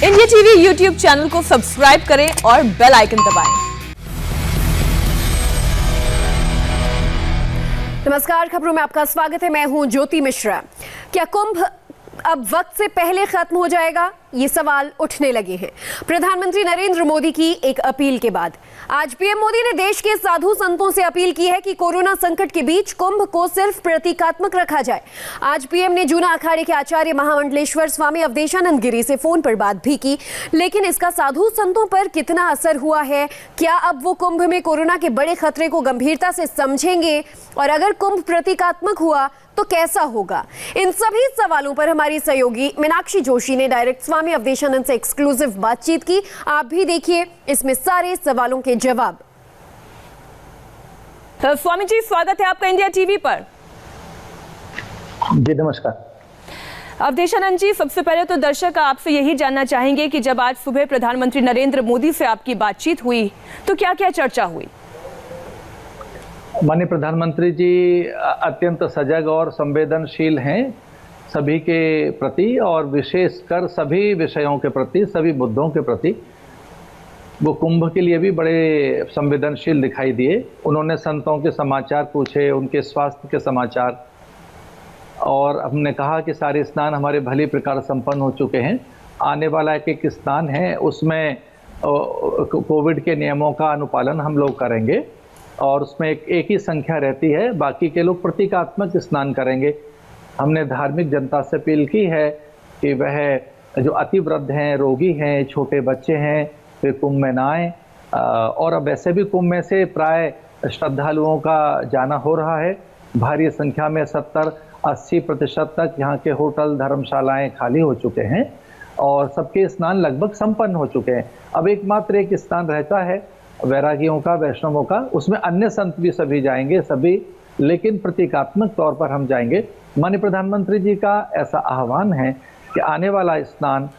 India TV YouTube channel को subscribe करें और बेल आइकन दबाएं। नमस्कार, खबरों में आपका स्वागत है। मैं हूं ज्योति मिश्रा। क्या कुंभ अब वक्त से पहले खत्म हो जाएगा? ये सवाल उठने लगे हैं प्रधानमंत्री नरेंद्र मोदी की एक अपील के बाद। आज पीएम मोदी ने देश के साधु संतों से अपील की है कि कोरोना संकट के बीच कुंभ को सिर्फ प्रतीकात्मक रखा जाए। आज पीएम ने जूना अखाड़े के आचार्य महामंडलेश्वर स्वामी अवधेशानंद गिरी से फोन पर बात भी की, लेकिन इसका साधु संतों पर कितना असर हुआ है? क्या अब वो कुंभ में कोरोना के बड़े खतरे को गंभीरता से समझेंगे? और अगर कुंभ प्रतीकात्मक हुआ तो कैसा होगा? इन सभी सवालों पर हमारी सहयोगी मीनाक्षी जोशी ने डायरेक्ट स्वामी अवधेशानंद से एक्सक्लूसिव बातचीत की। आप भी देखिए इसमें सारे सवालों के जवाब। स्वामी जी, स्वागत है आपका इंडिया टीवी पर। जी नमस्कार। अवधेशानंद जी, सबसे पहले तो दर्शक आपसे यही जानना चाहेंगे कि जब आज सुबह प्रधानमंत्री नरेंद्र मोदी से आपकी बातचीत हुई तो क्या क्या चर्चा हुई? माननीय प्रधानमंत्री जी अत्यंत सजग और संवेदनशील हैं सभी के प्रति, और विशेषकर सभी विषयों के प्रति, सभी मुद्दों के प्रति। वो कुंभ के लिए भी बड़े संवेदनशील दिखाई दिए। उन्होंने संतों के समाचार पूछे, उनके स्वास्थ्य के समाचार, और हमने कहा कि सारे स्नान हमारे भली प्रकार संपन्न हो चुके हैं। आने वाला एक स्नान है, उसमें कोविड के नियमों का अनुपालन हम लोग करेंगे और उसमें एक ही संख्या रहती है, बाकी के लोग प्रतीकात्मक स्नान करेंगे। हमने धार्मिक जनता से अपील की है कि वह जो अति वृद्ध हैं, रोगी हैं, छोटे बच्चे हैं, वे कुंभ में ना आएं। और अब वैसे भी कुंभ में से प्राय श्रद्धालुओं का जाना हो रहा है। भारी संख्या में 70-80% तक यहाँ के होटल धर्मशालाएं खाली हो चुके हैं और सबके स्नान लगभग संपन्न हो चुके हैं। अब एकमात्र एक स्नान रहता है वैरागियों का, वैष्णवों का। उसमें अन्य संत भी सभी जाएंगे, सभी, लेकिन प्रतीकात्मक तौर पर हम जाएंगे। माननीय प्रधानमंत्री जी का ऐसा आह्वान है कि आने वाला स्नान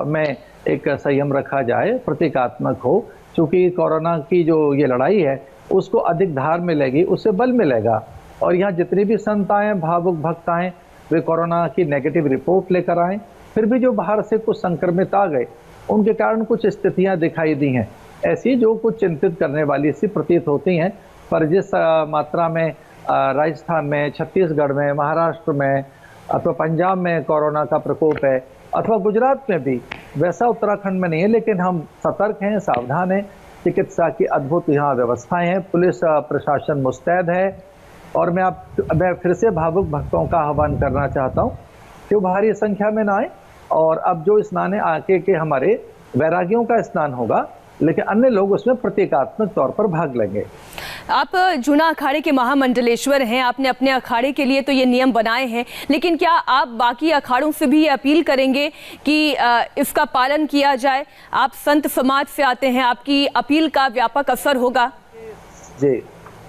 में एक संयम रखा जाए, प्रतीकात्मक हो, क्योंकि कोरोना की जो ये लड़ाई है उसको अधिक धार मिलेगी, उससे बल मिलेगा। और यहाँ जितनी भी संत आए, भावुक भक्त आए, वे कोरोना की नेगेटिव रिपोर्ट लेकर आए। फिर भी जो बाहर से कुछ संक्रमित आ गए, उनके कारण कुछ स्थितियाँ दिखाई दी हैं ऐसी जो कुछ चिंतित करने वाली सी प्रतीत होती हैं। पर जिस मात्रा में राजस्थान में, छत्तीसगढ़ में, महाराष्ट्र में अथवा पंजाब में कोरोना का प्रकोप है, अथवा गुजरात में भी, वैसा उत्तराखंड में नहीं है। लेकिन हम सतर्क हैं, सावधान हैं। चिकित्सा की अद्भुत यहाँ व्यवस्थाएं हैं, पुलिस प्रशासन मुस्तैद है। और मैं फिर से भावुक भक्तों का आह्वान करना चाहता हूँ कि वो भारी संख्या में ना आए। और अब जो स्नान है आके के हमारे वैरागियों का स्नान होगा, लेकिन अन्य लोग उसमें प्रतीकात्मक तौर पर भाग लेंगे। आप जूना अखाड़े के महामंडलेश्वर हैं, आपने अपने अखाड़े के लिए तो ये नियम बनाए हैं, लेकिन क्या आप बाकी अखाड़ों से भी ये अपील करेंगे कि इसका पालन किया जाए? आप संत समाज से आते हैं, आपकी अपील का व्यापक असर होगा? जी,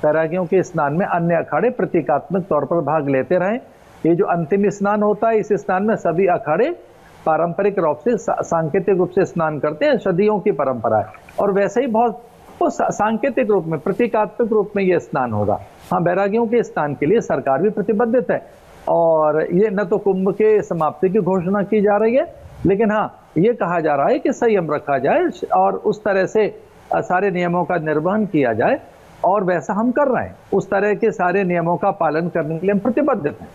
वैरागियों के स्नान में अन्य अखाड़े प्रतीकात्मक तौर पर भाग लेते रहें। ये जो अंतिम स्नान होता है, इस स्नान में सभी अखाड़े पारंपरिक रूप से, सांकेतिक रूप से स्नान करते हैं, सदियों की परंपरा है। और वैसे ही बहुत सांकेतिक रूप में, प्रतीकात्मक रूप में ये स्नान होगा। हाँ, बैरागियों के स्नान के लिए सरकार भी प्रतिबद्ध है, और ये न तो कुंभ के समाप्ति की घोषणा की जा रही है, लेकिन हाँ, ये कहा जा रहा है कि संयम रखा जाए और उस तरह से सारे नियमों का निर्वहन किया जाए। और वैसा हम कर रहे हैं, उस तरह के सारे नियमों का पालन करने के लिए हम प्रतिबद्ध हैं।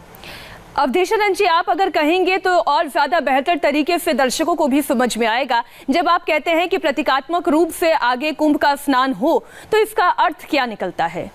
अवधेशानंद जी, आप अगर कहेंगे तो और ज्यादा बेहतर तरीके से दर्शकों को भी समझ में आएगा। जब आप कहते हैं कि प्रतीकात्मक रूप से आगे कुंभ का स्नान हो, तो इसका अर्थ क्या निकलता है?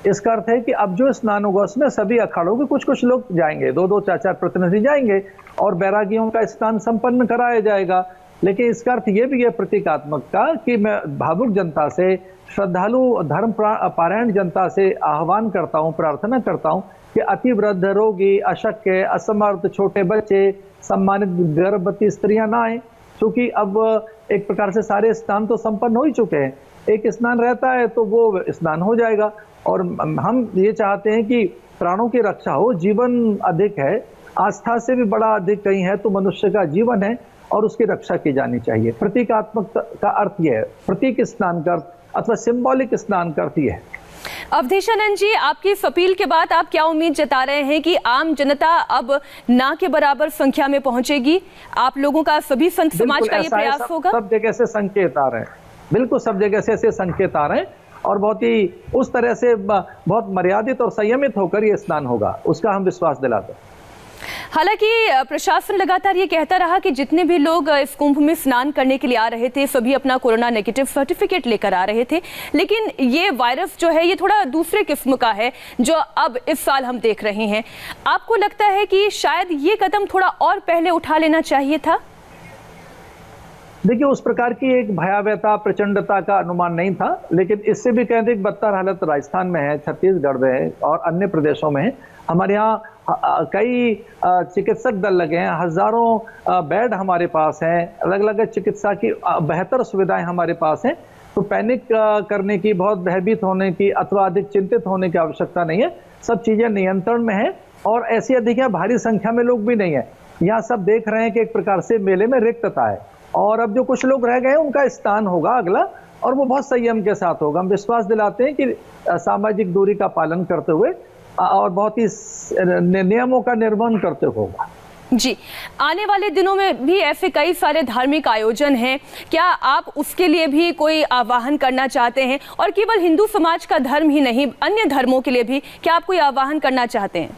इसका अर्थ है कि अब जो स्नान होगा उसमें सभी अखाड़ों के कुछ कुछ लोग जाएंगे, 2-2, 4-4 प्रतिनिधि जाएंगे और बैरागियों का स्नान संपन्न कराया जाएगा। लेकिन इसका अर्थ ये भी है प्रतीकात्मक का कि मैं भावुक जनता से, श्रद्धालु धर्म पारायण जनता से आह्वान करता हूँ, प्रार्थना करता हूँ कि अति वृद्ध, रोगी, अशक्य, असमर्थ, छोटे बच्चे, सम्मानित गर्भवती स्त्रियां ना आए, क्योंकि अब एक प्रकार से सारे स्नान तो संपन्न हो ही चुके हैं। एक स्नान रहता है तो वो स्नान हो जाएगा। और हम ये चाहते हैं कि प्राणों की रक्षा हो। जीवन अधिक है, आस्था से भी बड़ा अधिक कहीं है तो मनुष्य का जीवन है, और उसकी रक्षा की जानी चाहिए। प्रतीकात्मक का अर्थ यह है, प्रतीक स्नान का अर्थ अथवा सिंबॉलिक स्नान करती है। अवधेशानंद जी, आपकी इस अपील के बाद आप क्या उम्मीद जता रहे हैं कि आम जनता अब ना के बराबर संख्या में पहुंचेगी? आप लोगों का, सभी संत समाज का ये प्रयास होगा? सब जगह से संकेत आ रहे हैं, बिल्कुल सब जगह से ऐसे संकेत आ रहे हैं और बहुत ही उस तरह से बहुत मर्यादित और संयमित होकर ये स्नान होगा, उसका हम विश्वास दिलाते हैं। हालांकि प्रशासन लगातार ये कहता रहा कि जितने भी लोग इस कुंभ में स्नान करने के लिए आ रहे थे सभी अपना कोरोना नेगेटिव सर्टिफिकेट लेकर आ रहे थे, लेकिन ये वायरस जो है ये थोड़ा दूसरे किस्म का है जो अब इस साल हम देख रहे हैं। आपको लगता है कि शायद ये कदम थोड़ा और पहले उठा लेना चाहिए था? देखिए, उस प्रकार की एक भयावहता प्रचंडता का अनुमान नहीं था, लेकिन इससे भी कहते हैं बदतर हालत राजस्थान में है, छत्तीसगढ़ में है और अन्य प्रदेशों में है। हमारे यहाँ कई चिकित्सक दल लगे हैं, हजारों बेड हमारे पास हैं, अलग अलग चिकित्सा की बेहतर सुविधाएं हमारे पास हैं। तो पैनिक करने की, बहुत भयभीत होने की अथवा अधिक चिंतित होने की आवश्यकता नहीं है। सब चीजें नियंत्रण में है और ऐसी अधिक भारी संख्या में लोग भी नहीं है। यहाँ सब देख रहे हैं कि एक प्रकार से मेले में रिक्तता है और अब जो कुछ लोग रह गए उनका स्नान होगा अगला, और वो बहुत संयम के साथ होगा। हम विश्वास दिलाते हैं कि सामाजिक दूरी का पालन करते हुए और बहुत ही नियमों का निर्वहन करते होगा। जी, आने वाले दिनों में भी ऐसे कई सारे धार्मिक आयोजन हैं, क्या आप उसके लिए भी कोई आह्वान करना चाहते हैं? और केवल हिंदू समाज का धर्म ही नहीं, अन्य धर्मों के लिए भी क्या आप कोई आह्वान करना चाहते हैं?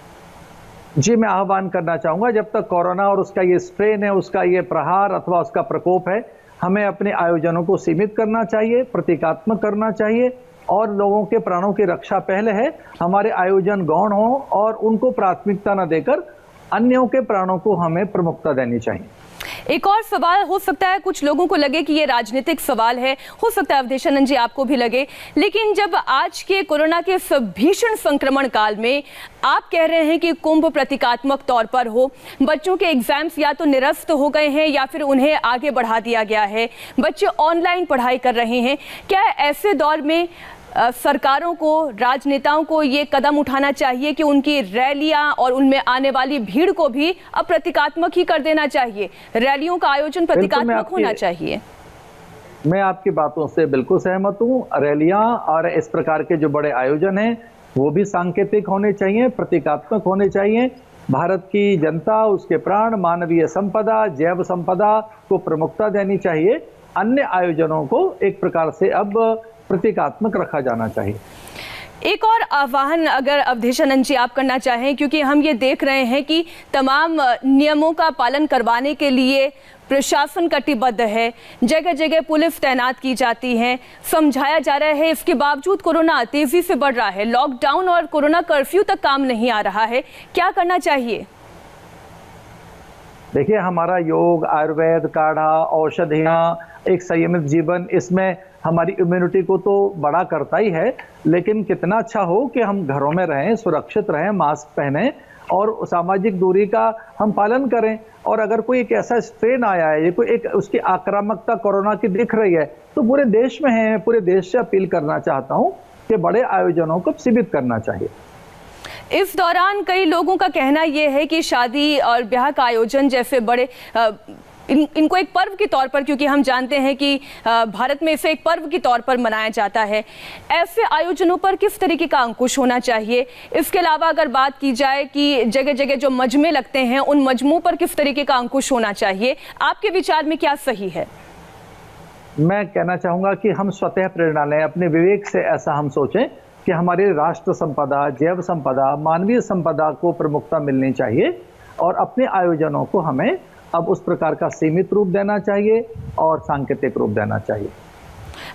जी, मैं आह्वान करना चाहूंगा, जब तक कोरोना और उसका ये स्ट्रेन है, उसका ये प्रहार अथवा उसका प्रकोप है, हमें अपने आयोजनों को सीमित करना चाहिए, प्रतीकात्मक करना चाहिए और लोगों के प्राणों की रक्षा पहले है। हमारे आयोजन गौण हो और उनको प्राथमिकता न देकर अन्यों के प्राणों को हमें प्रमुखता देनी चाहिए। एक और सवाल हो सकता है, कुछ लोगों को लगे कि ये राजनीतिक सवाल है, हो सकता है अवधेशानंद जी आपको भी लगे, लेकिन जब आज के कोरोना के इस भीषण संक्रमण काल में आप कह रहे हैं कि कुंभ प्रतीकात्मक तौर पर हो, बच्चों के एग्जाम्स या तो निरस्त हो गए हैं या फिर उन्हें आगे बढ़ा दिया गया है, बच्चे ऑनलाइन पढ़ाई कर रहे हैं, क्या ऐसे दौर में सरकारों को, राजनेताओं को ये कदम उठाना चाहिए कि उनकी रैलियां और उनमें आने वाली भीड़ को भी अब प्रतीकात्मक ही कर देना चाहिए? रैलियों का आयोजन प्रतीकात्मक होना चाहिए। मैं आपकी बातों से बिल्कुल सहमत हूँ। रैलियां और इस प्रकार के जो बड़े आयोजन हैं वो भी सांकेतिक होने चाहिए, प्रतीकात्मक होने चाहिए। भारत की जनता, उसके प्राण, मानवीय संपदा, जैव संपदा को प्रमुखता देनी चाहिए। अन्य आयोजनों को एक प्रकार से अब प्रतीकात्मक रखा जाना चाहिए। एक और आह्वान अगर अवधेशानंद जी आप करना चाहें, क्योंकि हम ये देख रहे हैं कि तमाम नियमों का पालन करवाने के लिए प्रशासन कटिबद्ध है, जगह जगह पुलिस तैनात की जाती है, समझाया जा रहा है, इसके बावजूद कोरोना तेजी से बढ़ रहा है, लॉकडाउन और कोरोना कर्फ्यू तक काम नहीं आ रहा है, क्या करना चाहिए? देखिए, हमारा योग, आयुर्वेद, काढ़ा, औषधियाँ, एक संयमित जीवन, इसमें हमारी इम्यूनिटी को तो बड़ा करता ही है, लेकिन कितना अच्छा हो कि हम घरों में रहें, सुरक्षित रहें, मास्क पहने और सामाजिक दूरी का हम पालन करें। और अगर कोई एक ऐसा स्ट्रेन आया है, ये कोई एक उसकी आक्रामकता कोरोना की दिख रही है, तो पूरे देश में है, पूरे देश से अपील करना चाहता हूँ कि बड़े आयोजनों को सीमित करना चाहिए। इस दौरान कई लोगों का कहना यह है कि शादी और ब्याह का आयोजन जैसे बड़े इनको एक पर्व के तौर पर, क्योंकि हम जानते हैं कि भारत में इसे एक पर्व के तौर पर मनाया जाता है, ऐसे आयोजनों पर किस तरीके का अंकुश होना चाहिए? इसके अलावा अगर बात की जाए कि जगह जगह जो मजमे लगते हैं उन मजमों पर किस तरीके का अंकुश होना चाहिए, आपके विचार में क्या सही है? मैं कहना चाहूंगा कि हम स्वतः प्रेरणा लें, अपने विवेक से ऐसा हम सोचें कि हमारी राष्ट्र संपदा, जैव संपदा, मानवीय संपदा को प्रमुखता मिलनी चाहिए और अपने आयोजनों को हमें अब उस प्रकार का सीमित रूप देना चाहिए और सांकेतिक रूप देना चाहिए।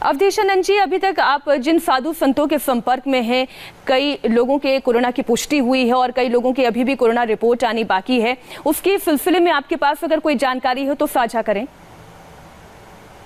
अवधेशानंद जी, अभी तक आप जिन साधु संतों के संपर्क में हैं, कई लोगों के कोरोना की पुष्टि हुई है और कई लोगों की अभी भी कोरोना रिपोर्ट आनी बाकी है, उसके सिलसिले में आपके पास अगर कोई जानकारी हो तो साझा करें।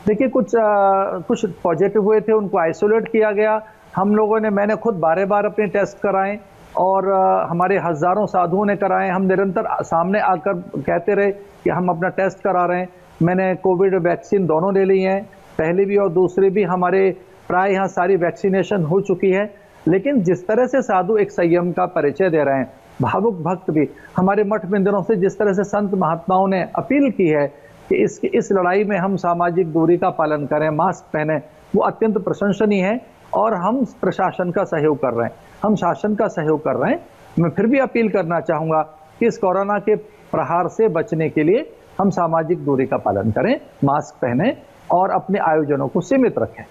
देखिए, कुछ पॉजिटिव हुए थे, उनको आइसोलेट किया गया। हम लोगों ने, मैंने खुद बार अपने टेस्ट कराए और हमारे हजारों साधुओं ने कराए। हम निरंतर सामने आकर कहते रहे कि हम अपना टेस्ट करा रहे हैं। मैंने कोविड वैक्सीन दोनों ले ली हैं, पहली भी और दूसरी भी। हमारे प्राय यहाँ सारी वैक्सीनेशन हो चुकी है। लेकिन जिस तरह से साधु एक संयम का परिचय दे रहे हैं, भावुक भक्त भी, हमारे मठ मंदिरों से जिस तरह से संत महात्माओं ने अपील की है कि इस लड़ाई में हम सामाजिक दूरी का पालन करें, मास्क पहने, वो अत्यंत प्रशंसनीय है और हम प्रशासन का सहयोग कर रहे हैं, हम शासन का सहयोग कर रहे हैं। मैं फिर भी अपील करना चाहूँगा कि इस कोरोना के प्रहार से बचने के लिए हम सामाजिक दूरी का पालन करें, मास्क पहनें और अपने आयोजनों को सीमित रखें।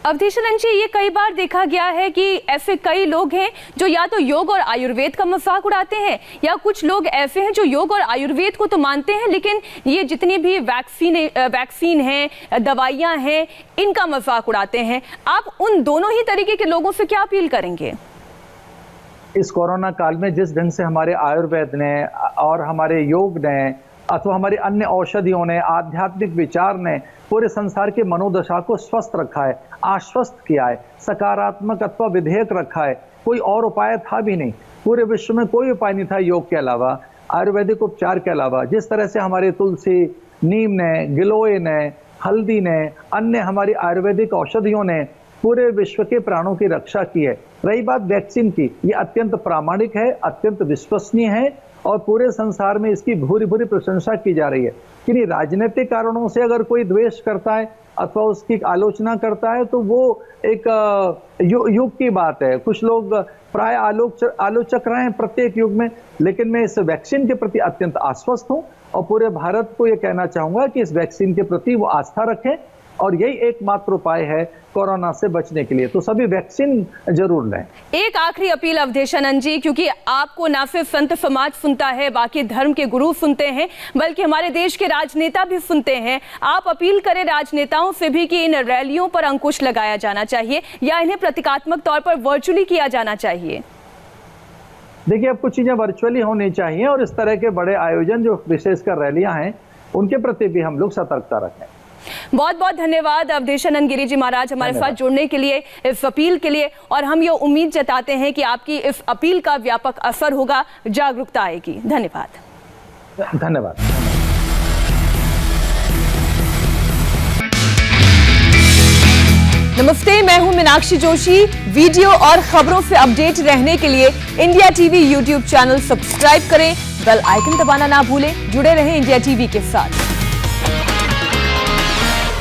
अवधेशानंद जी, ये कई बार देखा गया है कि ऐसे कई लोग हैं जो या तो योग और आयुर्वेद का मजाक उड़ाते हैं, या कुछ लोग ऐसे हैं जो योग और आयुर्वेद को तो मानते हैं लेकिन ये जितनी भी वैक्सीन हैं, दवाइयां हैं, इनका मजाक उड़ाते हैं। आप उन दोनों ही तरीके के लोगों से क्या अपील करेंगे? इस कोरोना काल में जिस ढंग से हमारे आयुर्वेद ने और हमारे योग ने अथवा हमारी अन्य औषधियों ने, आध्यात्मिक विचार ने पूरे संसार के मनोदशा को स्वस्थ रखा है, आश्वस्त किया है, सकारात्मक अथवा विधेयक रखा है, कोई और उपाय था भी नहीं। पूरे विश्व में कोई उपाय नहीं था योग के अलावा, आयुर्वेदिक उपचार के अलावा। जिस तरह से हमारे तुलसी, नीम ने, गिलोय ने, हल्दी ने, अन्य हमारी आयुर्वेदिक औषधियों ने पूरे विश्व के प्राणों की रक्षा की है। रही बात वैक्सीन की, ये अत्यंत प्रामाणिक है, अत्यंत विश्वसनीय है और पूरे संसार में इसकी भूरी भूरी प्रशंसा की जा रही है। कि राजनीतिक कारणों से अगर कोई द्वेष करता है अथवा उसकी आलोचना करता है तो वो एक युग की बात है। कुछ लोग प्राय आलोचक रहे हैं प्रत्येक युग में, लेकिन मैं इस वैक्सीन के प्रति अत्यंत आश्वस्त हूं और पूरे भारत को ये कहना चाहूंगा कि इस वैक्सीन के प्रति वो आस्था रखें और यही एकमात्र उपाय है कोरोना से बचने के लिए। तो सभी वैक्सीन जरूर लें। एक आखिरी अपील अवधेशानंद जी, क्योंकि आपको ना सिर्फ संत समाज सुनता है, बाकी धर्म के गुरु सुनते हैं, बल्कि हमारे देश के राजनेता भी सुनते हैं। आप अपील करें राजनेताओं से भी कि इन रैलियों पर अंकुश लगाया जाना चाहिए या इन्हें प्रतीकात्मक तौर पर वर्चुअली किया जाना चाहिए। देखिए, अब कुछ चीजें वर्चुअली होनी चाहिए और इस तरह के बड़े आयोजन जो विशेषकर रैलियां हैं उनके प्रति भी हम लोग सतर्कता रखें। बहुत बहुत धन्यवाद अवधेशानंद गिरी जी महाराज हमारे साथ जुड़ने के लिए, इस अपील के लिए। और हम ये उम्मीद जताते हैं कि आपकी इस अपील का व्यापक असर होगा, जागरूकता आएगी। धन्यवाद। धन्यवाद। नमस्ते, मैं हूं मीनाक्षी जोशी। वीडियो और खबरों से अपडेट रहने के लिए India TV YouTube channel subscribe करें, बेल आइकन दबाना ना भूलें। जुड़े रहें इंडिया टीवी के साथ।